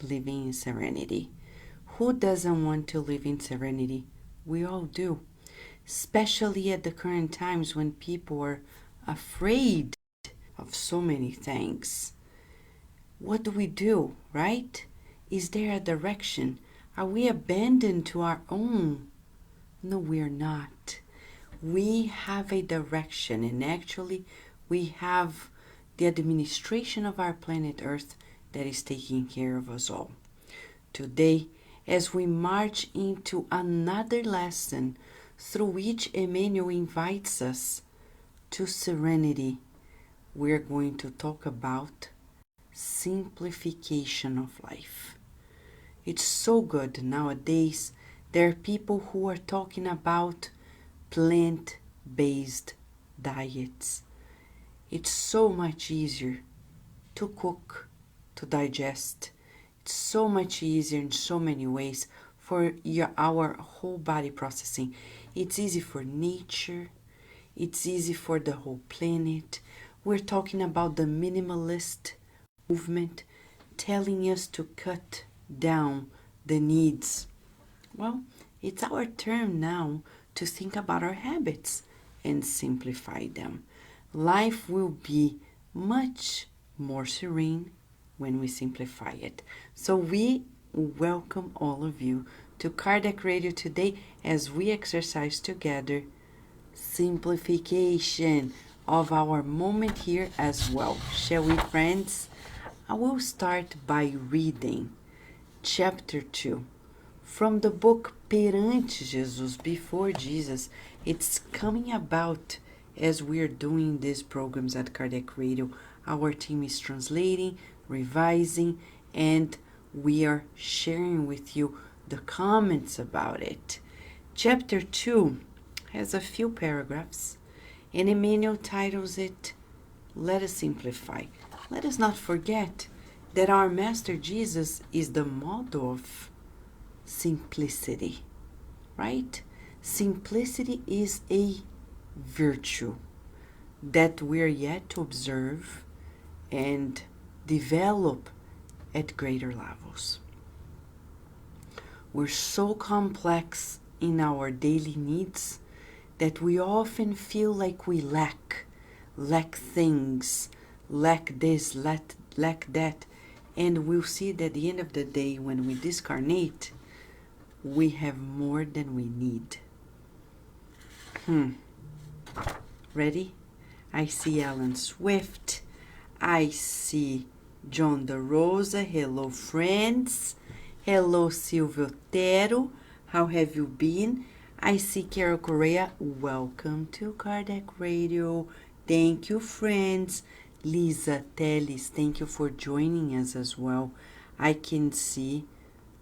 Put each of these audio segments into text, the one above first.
living in serenity. Who doesn't want to live in serenity? We all do, especially at the current times when people are afraid of so many things. What do, right? Is there a direction? Are we abandoned to our own? No, we're not. We have a direction, and actually, we have the administration of our planet Earth that is taking care of us all. Today, as we march into another lesson through which Emmanuel invites us to serenity, we're going to talk about simplification of life. It's so good nowadays. There are people who are talking about plant-based diets. It's so much easier to cook, to digest. It's so much easier in so many ways for our whole body processing. It's easy for nature. It's easy for the whole planet. We're talking about the minimalist movement telling us to cut down the needs. Well, it's our turn now to think about our habits and simplify them. Life will be much more serene when we simplify it. So we welcome all of you to Kardec Radio today as we exercise together simplification of our moment here as well. Shall we, friends? I will start by reading chapter 2 from the book Perante Jesus, Before Jesus. It's coming about as we're doing these programs at Kardec Radio. Our team is translating, revising, and we are sharing with you the comments about it. Chapter 2 has a few paragraphs, and Emmanuel titles it, Let Us Simplify. Let us not forget that our Master Jesus is the model of simplicity, right? Simplicity is a virtue that we're yet to observe and develop at greater levels. We're so complex in our daily needs that we often feel like we lack things, lack this, lack that, and we'll see that at the end of the day when we discarnate, we have more than we need. Ready? I see Alan Swift. I see John Da Rosa. Hello, friends. Hello, Silvio Otero. How have you been? I see Carol Correa. Welcome to Kardec Radio. Thank you, friends. Lisa Teles, thank you for joining us as well. I can see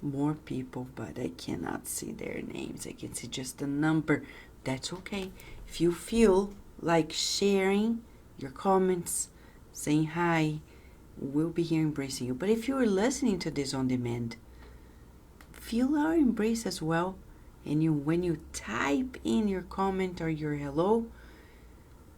more people, but I cannot see their names. I can see just the number. That's okay. If you feel like sharing your comments, saying hi, we'll be here embracing you. But if you are listening to this on demand, feel our embrace as well. And when you type in your comment or your hello,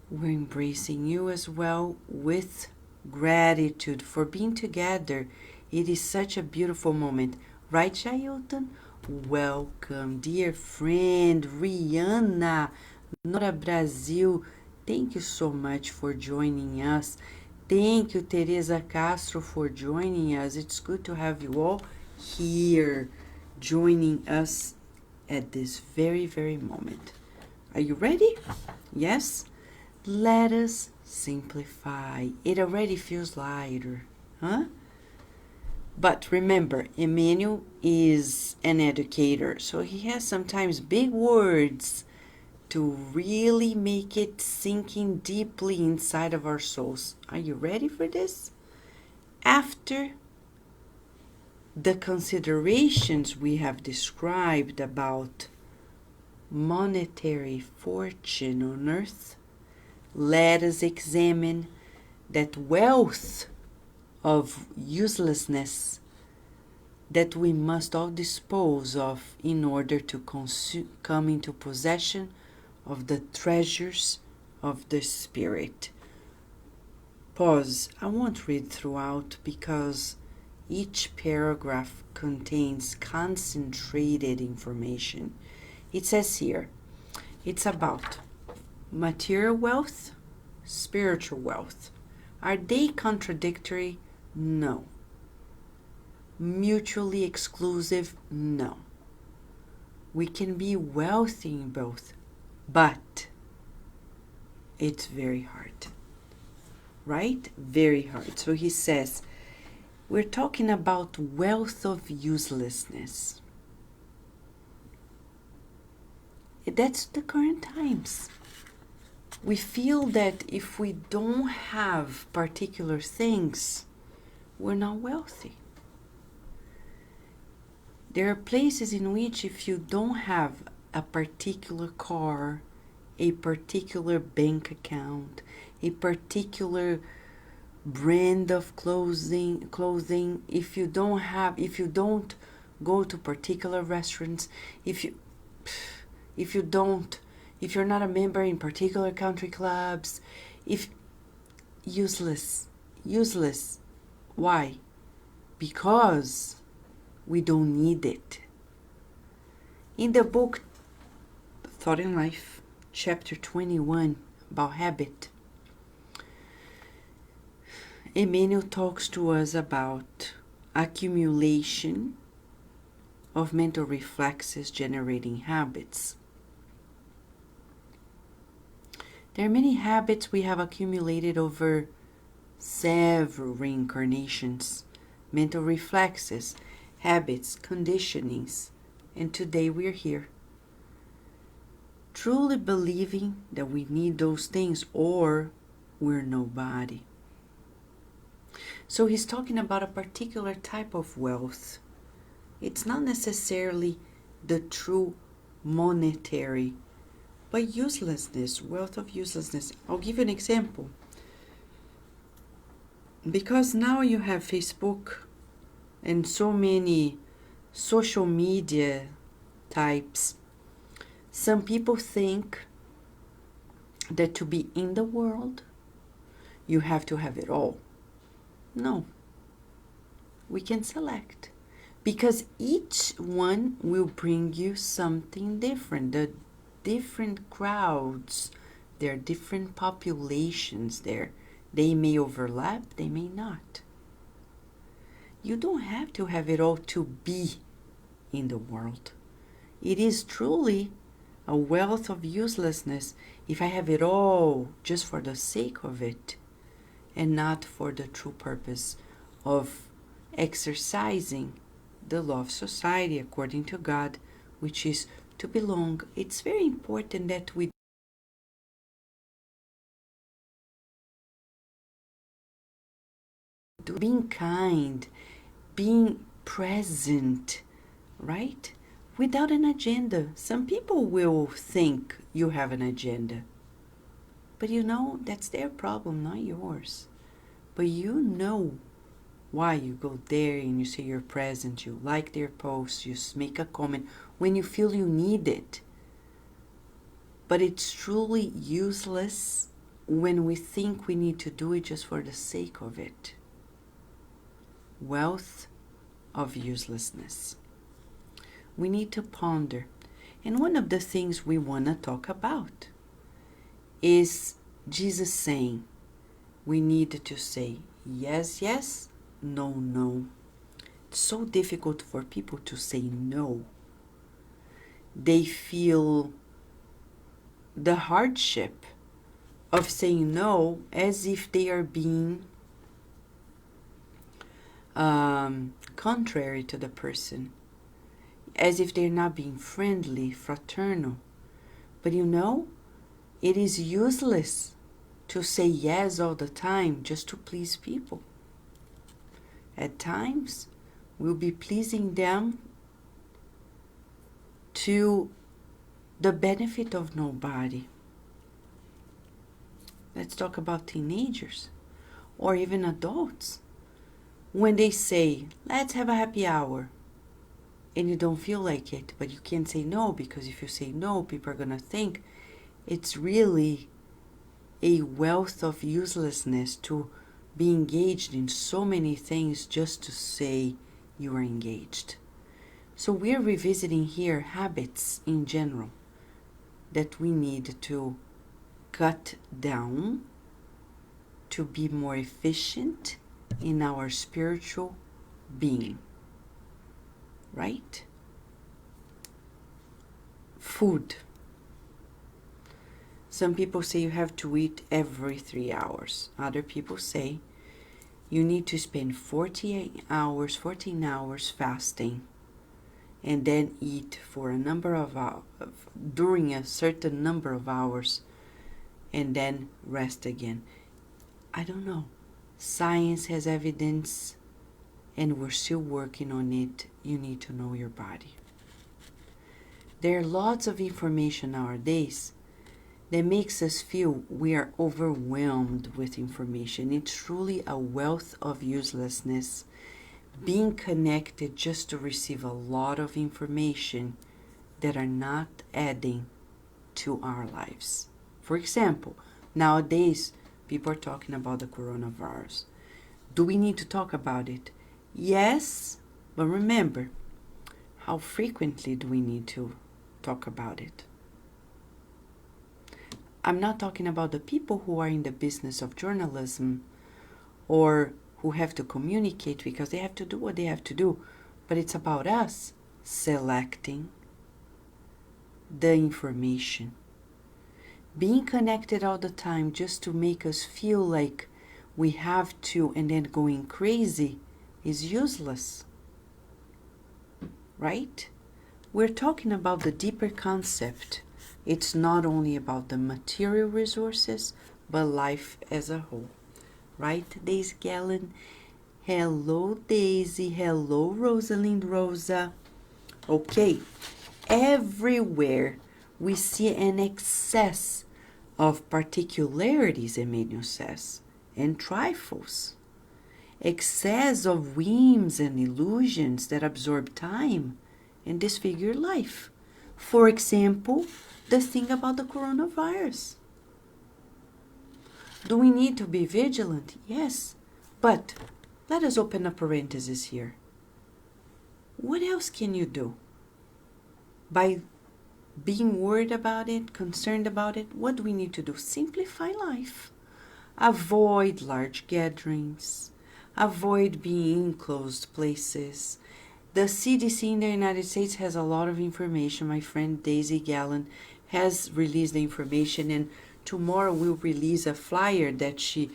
we're embracing you as well with gratitude for being together. It is such a beautiful moment. Right, Jailton? Welcome, dear friend, Rihanna, Nora Brazil. Thank you so much for joining us. Thank you, Teresa Castro, for joining us. It's good to have you all here joining us at this very, very moment. Are you ready? Yes? Let us simplify. It already feels lighter, huh? But remember, Emmanuel is an educator, so he has sometimes big words to really make it sink in deeply inside of our souls. Are you ready for this? After the considerations we have described about monetary fortune on earth, let us examine that wealth of uselessness that we must all dispose of in order to come into possession of the treasures of the Spirit. Pause. I won't read throughout because Each paragraph contains concentrated information. It says here, it's about material wealth, spiritual wealth. Are they contradictory? No. Mutually exclusive? No. We can be wealthy in both, but it's very hard, right? Very hard. So he says, we're talking about wealth of uselessness. That's the current times. We feel that if we don't have particular things, we're not wealthy. There are places in which if you don't have a particular car, a particular bank account, a particular brand of clothing, if you don't go to particular restaurants, if you're not a member in particular country clubs, useless. Why? Because we don't need it. In the book Thought in Life, chapter 21, about habit, Emmanuel talks to us about accumulation of mental reflexes generating habits. There are many habits we have accumulated over several reincarnations, mental reflexes, habits, conditionings, and today we're here. Truly believing that we need those things or we're nobody. So he's talking about a particular type of wealth. It's not necessarily the true monetary, but uselessness, wealth of uselessness. I'll give you an example. Because now you have Facebook and so many social media types, some people think that to be in the world, you have to have it all. No. We can select. Because each one will bring you something different. The different crowds, there are different populations there. They may overlap, they may not. You don't have to have it all to be in the world. It is truly a wealth of uselessness if I have it all just for the sake of it and not for the true purpose of exercising the law of society according to God, which is to belong. It's very important that we do being kind, being present, right? Without an agenda. Some people will think you have an agenda. But you know, that's their problem, not yours. But you know why you go there and you say you're present, you like their posts, you make a comment when you feel you need it. But it's truly useless when we think we need to do it just for the sake of it. Wealth of uselessness. We need to ponder. And one of the things we want to talk about is Jesus saying we need to say yes, yes, no, no. It's so difficult for people to say no. They feel the hardship of saying no as if they are being contrary to the person, as if they're not being friendly, fraternal. But you know, it is useless to say yes all the time just to please people. At times, we'll be pleasing them to the benefit of nobody. Let's talk about teenagers or even adults. When they say, let's have a happy hour, and you don't feel like it, but you can't say no, because if you say no, people are going to think it's really a wealth of uselessness to be engaged in so many things just to say you are engaged. So we're revisiting here habits in general that we need to cut down to be more efficient in our spiritual being, right? Food. Some people say you have to eat every 3 hours. Other people say you need to spend 14 hours fasting and then eat for a number of hours, during a certain number of hours, and then rest again. I don't know. Science has evidence, and we're still working on it. You need to know your body. There are lots of information nowadays that makes us feel we are overwhelmed with information. It's truly a wealth of uselessness. Being connected just to receive a lot of information that are not adding to our lives. For example, nowadays, people are talking about the coronavirus. Do we need to talk about it? Yes, but remember, how frequently do we need to talk about it? I'm not talking about the people who are in the business of journalism or who have to communicate because they have to do what they have to do, but it's about us selecting the information. Being connected all the time just to make us feel like we have to and then going crazy is useless, right? We're talking about the deeper concept. It's not only about the material resources, but life as a whole. Right, Daisy Gallen? Hello, Daisy. Hello, Rosalind Rosa. Okay, everywhere we see an excess of particularities, Emmanuel says, and trifles. Excess of whims and illusions that absorb time and disfigure life. For example, the thing about the coronavirus. Do we need to be vigilant? Yes, but let us open a parenthesis here. What else can you do? By being worried about it, concerned about it, what do we need to do? Simplify life. Avoid large gatherings. Avoid being in closed places. The CDC in the United States has a lot of information. My friend Daisy Gallen has released the information, and tomorrow we'll release a flyer that she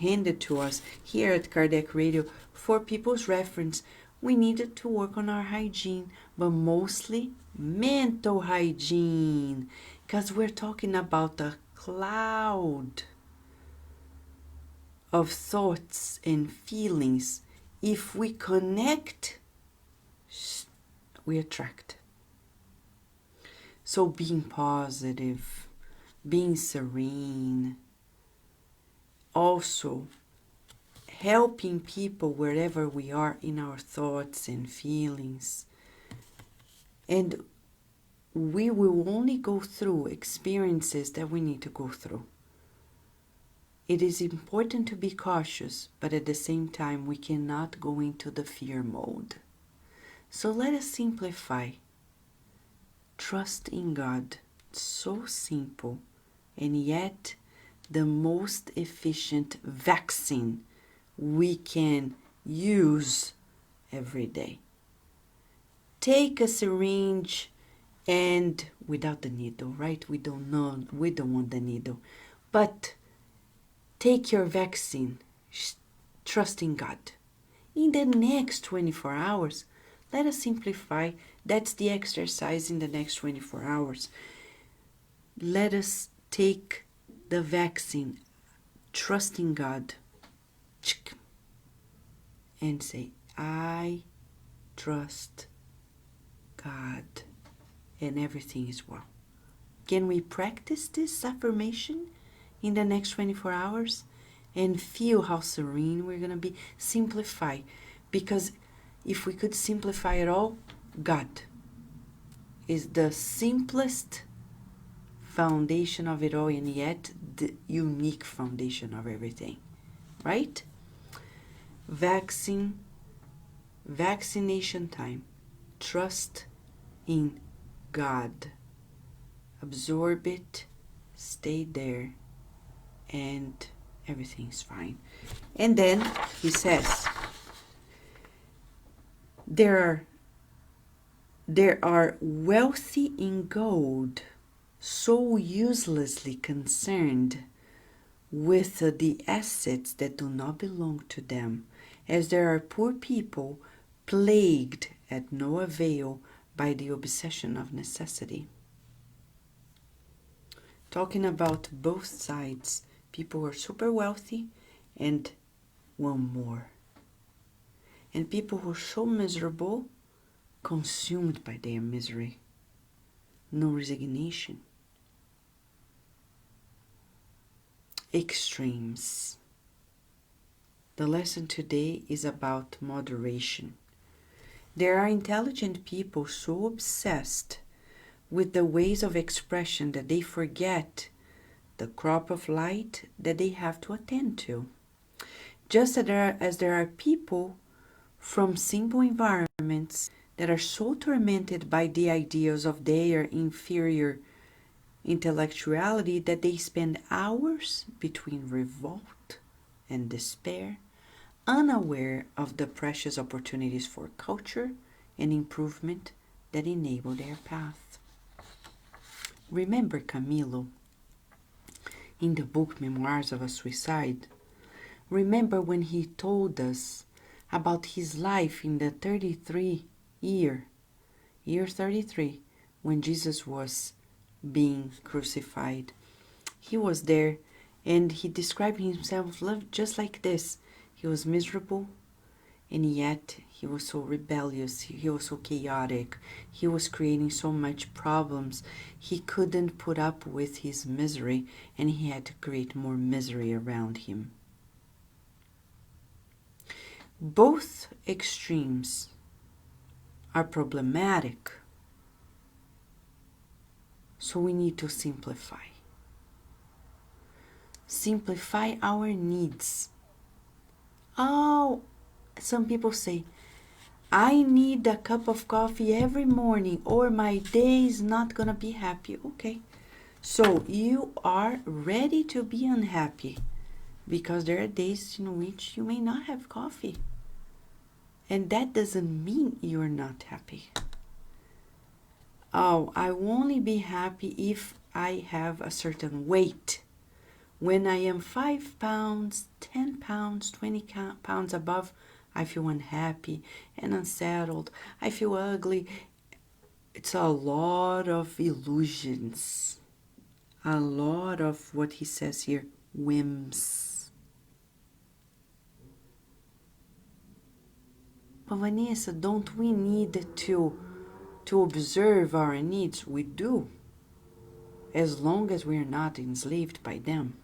handed to us here at Cardiac Radio for people's reference. We needed to work on our hygiene, but mostly mental hygiene, because we're talking about the cloud of thoughts and feelings. If we connect, we attract. So being positive, being serene, also helping people wherever we are in our thoughts and feelings. And we will only go through experiences that we need to go through. It is important to be cautious, but at the same time, we cannot go into the fear mode. So let us simplify. Trust in God. So simple, and yet the most efficient vaccine we can use every day. Take a syringe and without the needle, right? We don't want the needle, but take your vaccine. Trust in God. In the next 24 hours, let us simplify. That's the exercise in the next 24 hours. Let us take the vaccine, trust in God, and say, I trust God, and everything is well. Can we practice this affirmation in the next 24 hours and feel how serene we're going to be? Simplify, because if we could simplify it all, God is the simplest foundation of it all, and yet the unique foundation of everything, right? Vaccination time. Trust in God. Absorb it, stay there, and everything's fine. And then he says, there are wealthy in gold, so uselessly concerned with the assets that do not belong to them, as there are poor people plagued at no avail by the obsession of necessity. Talking about both sides, people who are super wealthy and want more. And people who are so miserable, consumed by their misery. No resignation. Extremes. The lesson today is about moderation. There are intelligent people so obsessed with the ways of expression that they forget the crop of light that they have to attend to. Just as there are people from simple environments that are so tormented by the ideas of their inferior intellectuality that they spend hours between revolt and despair, unaware of the precious opportunities for culture and improvement that enable their path. Remember Camilo in the book Memoirs of a Suicide? Remember when he told us about his life in the year 33, when Jesus was being crucified. He was there and he described himself just like this. He was miserable, and yet he was so rebellious, he was so chaotic, he was creating so much problems. He couldn't put up with his misery, and he had to create more misery around him. Both extremes are problematic, so we need to simplify. Simplify our needs. Oh, some people say, I need a cup of coffee every morning or my day is not gonna be happy. Okay, so you are ready to be unhappy because there are days in which you may not have coffee. And that doesn't mean you're not happy. Oh, I will only be happy if I have a certain weight. When I am 5 pounds, 10 pounds, 20 pounds above, I feel unhappy and unsettled. I feel ugly. It's a lot of illusions. A lot of what he says here, whims. But Vanessa, don't we need to observe our needs? We do, as long as we are not enslaved by them.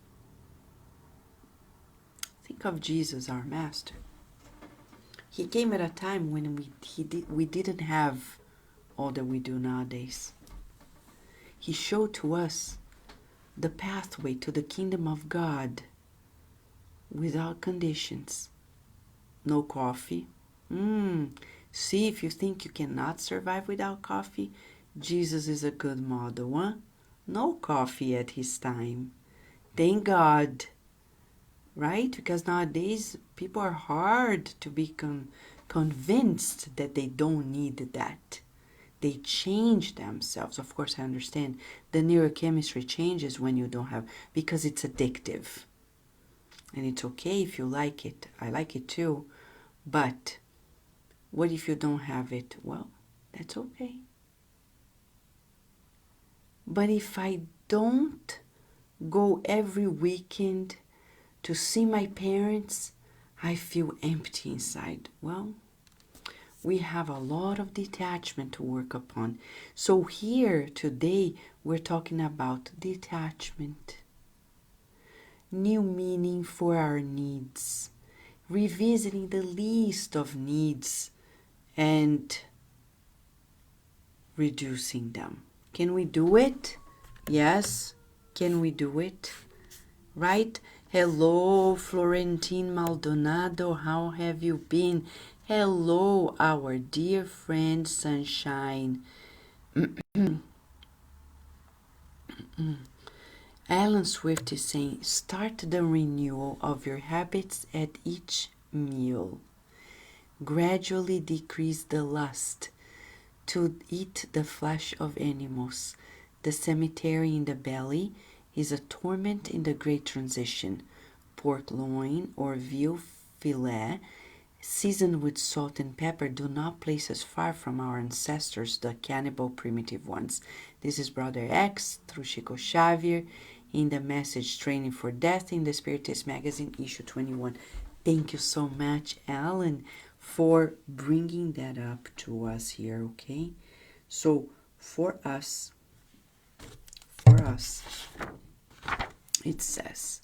Think of Jesus, our master. He came at a time when we didn't have all that we do nowadays. He showed to us the pathway to the kingdom of God without conditions. No coffee. See, if you think you cannot survive without coffee, Jesus is a good model, huh? No coffee at his time. Thank God. Right? Because nowadays people are hard to be convinced that they don't need that. They change themselves. Of course, I understand the neurochemistry changes when you don't have, because it's addictive. And it's okay if you like it. I like it too. But what if you don't have it? Well, that's okay. But if I don't go every weekend to see my parents, I feel empty inside. Well, we have a lot of detachment to work upon. So here today, we're talking about detachment. New meaning for our needs. Revisiting the list of needs and reducing them. Can we do it? Yes. Can we do it? Right? Hello, Florentine Maldonado. How have you been? Hello, our dear friend Sunshine. Alan Swift is saying, start the renewal of your habits at each meal. Gradually decrease the lust to eat the flesh of animals. The cemetery in the belly is a torment in the great transition. Pork loin or veal fillet, seasoned with salt and pepper, do not place us far from our ancestors, the cannibal primitive ones. This is Brother X through Chico Xavier in the message Training for Death in the Spiritist Magazine, issue 21. Thank you so much, Alan, for bringing that up to us here, okay? So, for us, it says,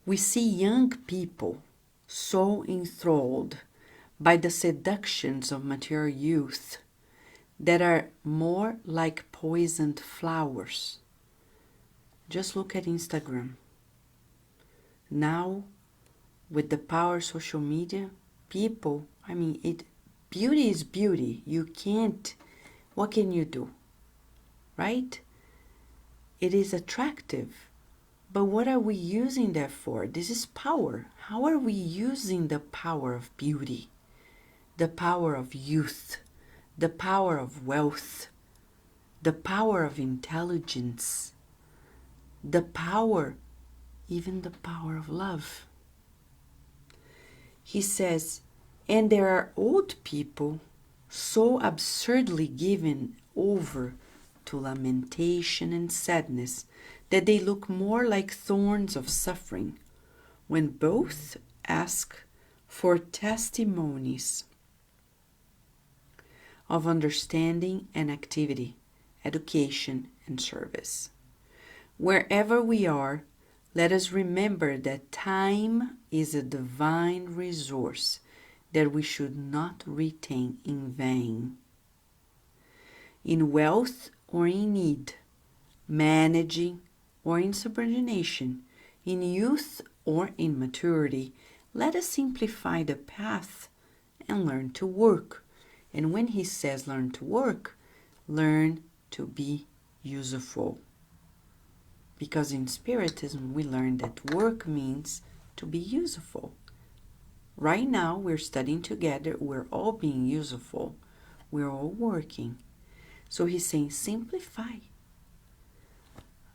we see young people so enthralled by the seductions of material youth that are more like poisoned flowers. Just look at Instagram. Now, with the power of social media, people, beauty is beauty. You can't, what can you do? Right? It is attractive. But what are we using that for? This is power. How are we using the power of beauty, the power of youth, the power of wealth, the power of intelligence, the power, even the power of love? He says, and there are old people so absurdly given over to lamentation and sadness that they look more like thorns of suffering, when both ask for testimonies of understanding and activity, education and service. Wherever we are, let us remember that time is a divine resource that we should not retain in vain. In wealth or in need, managing or in subordination, in youth or in maturity, let us simplify the path and learn to work. And when he says learn to work, learn to be useful. Because in Spiritism, we learn that work means to be useful. Right now, we're studying together. We're all being useful. We're all working. So he's saying simplify.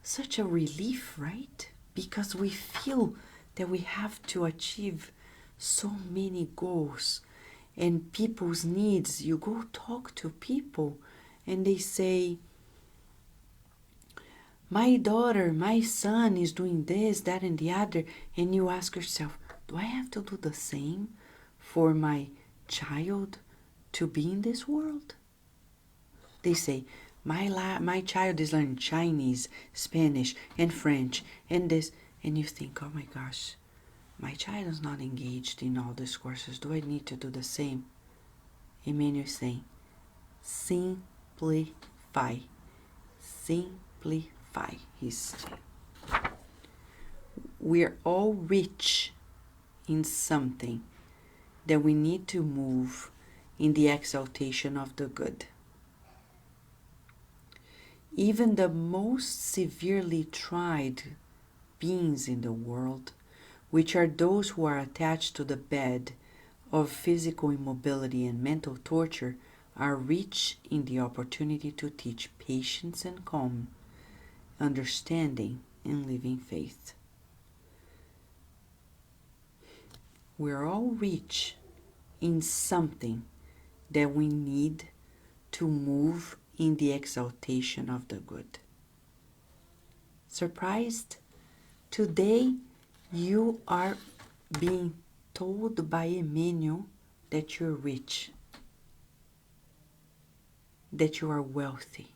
Such a relief, right? Because we feel that we have to achieve so many goals and people's needs. You go talk to people and they say, my daughter, my son is doing this, that, and the other. And you ask yourself, do I have to do the same for my child to be in this world? They say, my child is learning Chinese, Spanish, and French, and this. And you think, oh my gosh, my child is not engaged in all these courses. Do I need to do the same? Emmanuel is saying, simplify. Simplify. He's saying. We're all rich in something that we need to move in the exaltation of the good. Even the most severely tried beings in the world, which are those who are attached to the bed of physical immobility and mental torture, are rich in the opportunity to teach patience and calm, understanding and living faith. We're all rich in something that we need to move in the exaltation of the good. Surprised? Today you are being told by Emmanuel that you're rich, that you are wealthy.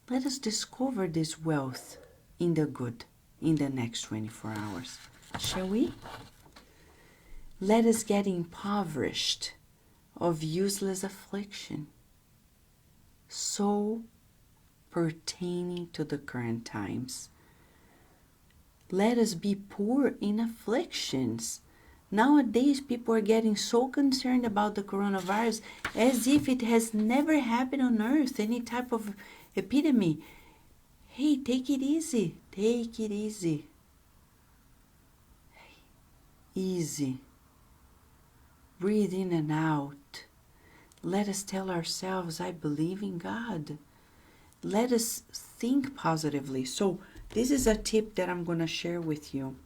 Let us discover this wealth in the good in the next 24 hours. Shall we? Let us get impoverished of useless affliction, so pertaining to the current times. Let us be poor in afflictions. Nowadays, people are getting so concerned about the coronavirus as if it has never happened on earth, any type of epidemic. Hey, take it easy. Take it easy. Easy. Breathe in and out. Let us tell ourselves, I believe in God. Let us think positively. So this is a tip that I'm going to share with you.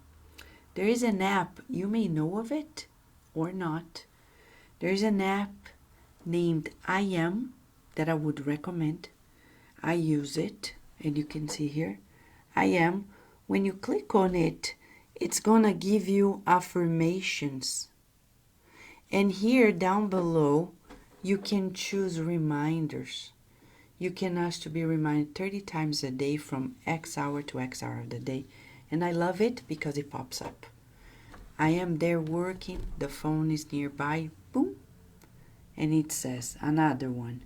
There is an app, you may know of it or not. There is an app named I Am that I would recommend. I use it, and you can see here, I Am. When you click on it, it's going to give you affirmations. And here down below, you can choose reminders. You can ask to be reminded 30 times a day from X hour to X hour of the day. And I love it because it pops up. I am there working, the phone is nearby, boom, and it says another one.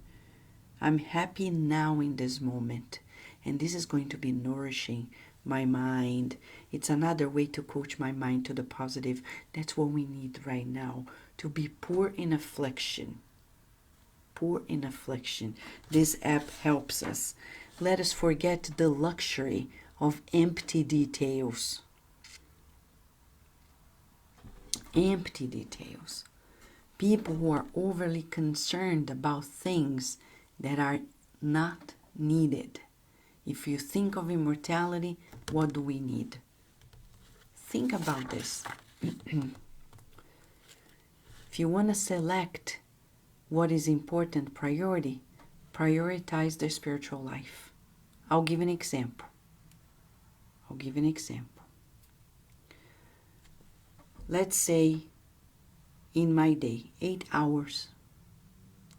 I'm happy now in this moment, and this is going to be nourishing my mind. It's another way to coach my mind to the positive. That's what we need right now, to be poor in affliction. Poor in affliction. This app helps us. Let us forget the luxury of empty details. Empty details. People who are overly concerned about things that are not needed. If you think of immortality, what do we need? Think about this. If you want to select what is important priority, prioritize the spiritual life. I'll give an example. Let's say in my day, 8 hours.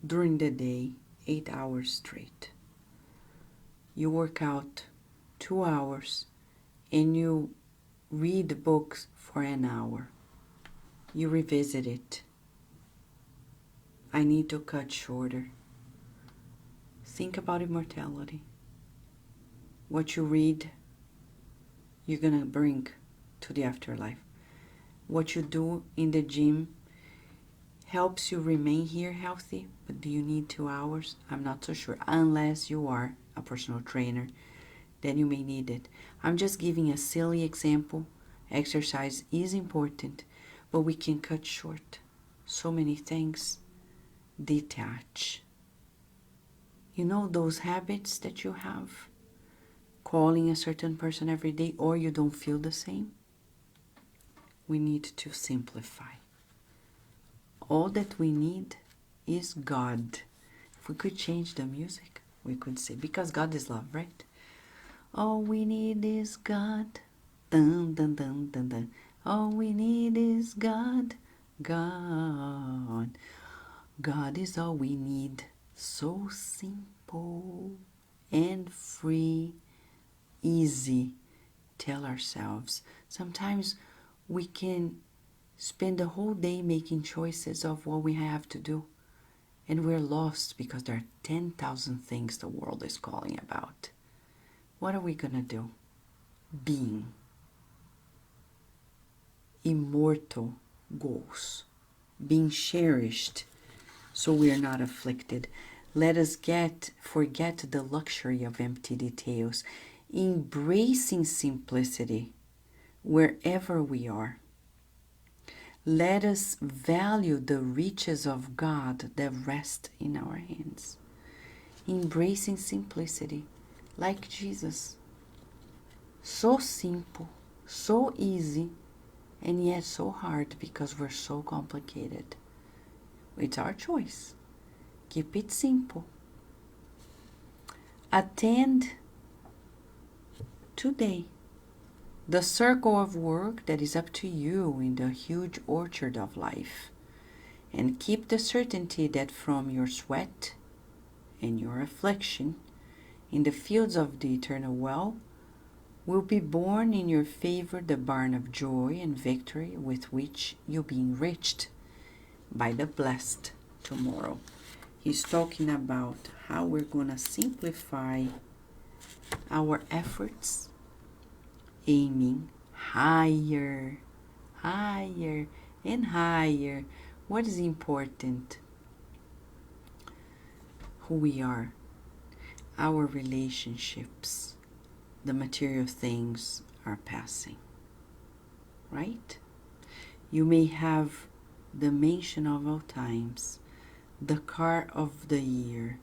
During the day, 8 hours straight. You work out 2 hours and you read books for an hour. You revisit it. I need to cut shorter. Think about immortality. What you read, you're going to bring to the afterlife. What you do in the gym helps you remain here healthy, but do you need 2 hours? I'm not so sure. Unless you are a personal trainer, then you may need it. I'm just giving a silly example. Exercise is important, but we can cut short so many things. Detach. You know those habits that you have? Calling a certain person every day, or you don't feel the same? We need to simplify. All that we need is God. If we could change the music, we could say, because God is love, right? All we need is God. Dun, dun, dun, dun, dun. All we need is God. God. God is all we need. So simple and free, easy. Tell ourselves. Sometimes we can spend the whole day making choices of what we have to do, and we're lost because there are 10,000 things the world is calling about. What are we going to do? Being. Immortal goals. Being cherished so we are not afflicted. Let us forget the luxury of empty details. Embracing simplicity wherever we are. Let us value the riches of God that rest in our hands. Embracing simplicity, like Jesus. So simple, so easy, and yet so hard because we're so complicated. It's our choice. Keep it simple. Attend today the circle of work that is up to you in the huge orchard of life, and keep the certainty that from your sweat and your affliction in the fields of the eternal well will be born in your favor the barn of joy and victory with which you'll be enriched by the blessed tomorrow. He's talking about how we're going to simplify our efforts, aiming higher, higher, and higher. What is important? Who we are, our relationships, the material things are passing, right? You may have the mansion of all times, the car of the year,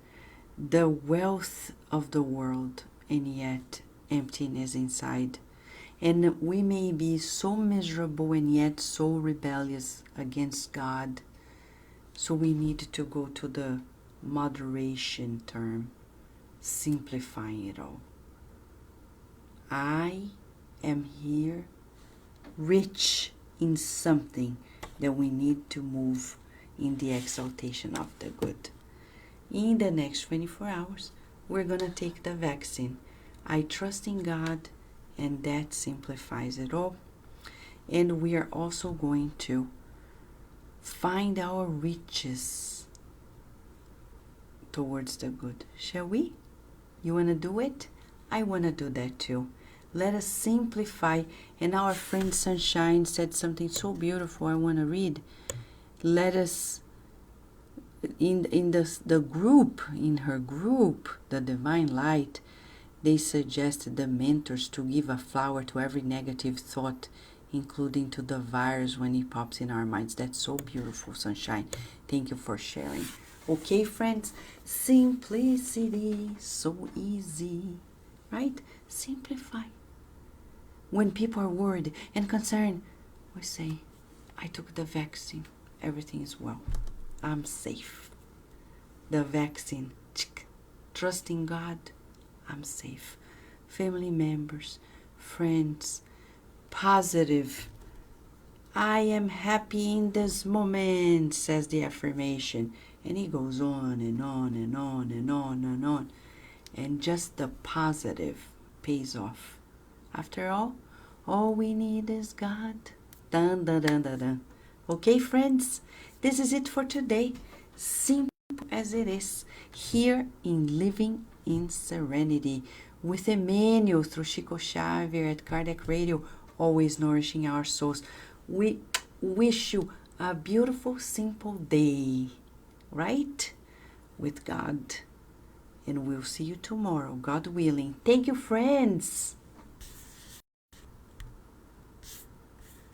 the wealth of the world, and yet emptiness inside. And we may be so miserable and yet so rebellious against God. So we need to go to the moderation term, simplifying it all. I am here rich in something that we need to move in the exaltation of the good. In the next 24 hours, we're going to take the vaccine. I trust in God, and that simplifies it all. And we are also going to find our riches towards the good. Shall we? You want to do it? I want to do that too. Let us simplify. And our friend Sunshine said something so beautiful I want to read. Let us, in the group, in her group, the Divine Light, they suggested the mentors to give a flower to every negative thought, including to the virus when it pops in our minds. That's so beautiful, Sunshine. Thank you for sharing. Okay, friends, simplicity, so easy, right? Simplify. When people are worried and concerned, we say, I took the vaccine. Everything is well. I'm safe. The vaccine. Trust in God. I'm safe. Family members, friends, positive. I am happy in this moment, says the affirmation. And it goes on and on and on and on and on. And just the positive pays off. After all we need is God. Dun, dun, dun, dun, dun. Okay, friends, this is it for today. Simple as it is, here in Living in Serenity with Emmanuel through Chico Xavier at Cardiac Radio, always nourishing our souls. We wish you a beautiful, simple day, right? With God. And we'll see you tomorrow, God willing. Thank you, friends.